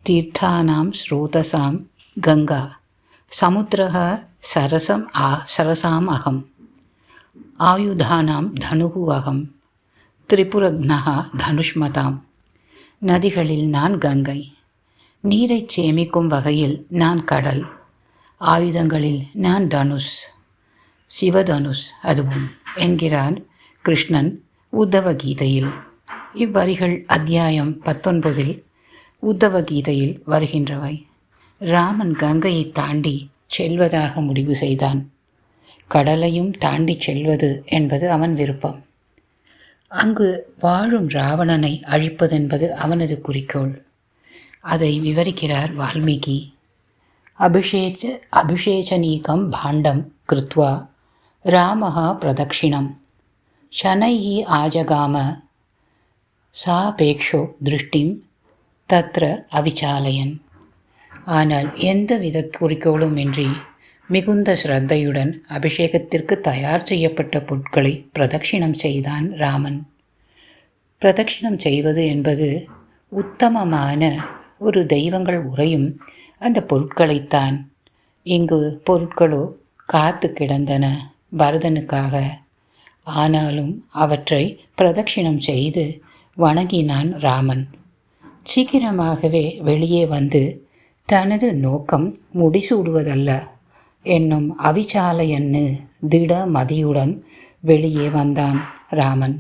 தீர்த்தானாம் ஸ்ரோதசாம் கங்கா சமுத்திரः சரசாம் அகம் ஆயுதானாம் தனுகு அகம் திரிபுரக்னஹ தனுஷ்மதாம். நதிகளில் நான் கங்கை, நீரை சேமிக்கும் வகையில் நான் கடல், ஆயுதங்களில் நான் தனுஷ், சிவதனுஷ் அதுவும் என்கிறார் கிருஷ்ணன் உத்தவ கீதையில். இவ்வரிகள் அத்தியாயம் 19 உத்தவ கீதையில் வருகின்றவை. ராமன் கங்கையை தாண்டி செல்வதாக முடிவு செய்தான். கடலையும் தாண்டி செல்வது என்பது அவன் விருப்பம். அங்கு வாழும் ராவணனை அழிப்பதென்பது அவனது குறிக்கோள். அதை விவரிக்கிறார் வால்மீகி. அபிஷேச்சனீகம் பாண்டம் கிருத்வா ராமः பிரதக்ஷிணம் சனைஹி ஆஜகாம சாபேக்ஷோ திருஷ்டிம் தத்ர அவிச்சாலயன். ஆனால் எந்தவித குறிக்கோளும் இன்றி மிகுந்த ஸ்ரத்தையுடன் அபிஷேகத்திற்கு தயார் செய்யப்பட்ட பொருட்களை பிரதட்சிணம் செய்தான் ராமன். பிரதட்சிணம் செய்வது என்பது உத்தமமான ஒரு தெய்வங்கள் உறையும் அந்த பொருட்களைத்தான். இங்கு பொருட்களோ காத்து கிடந்தன பரதனுக்காக. ஆனாலும் அவற்றை பிரதட்சிணம் செய்து வணங்கினான் ராமன். சீக்கிரமாகவே வெளியே வந்து தனது நோக்கம் முடிசூடுவதல்ல என்னும் அவிச்சாலையன்னு திட மதியுடன் வெளியே வந்தான் ராமன்.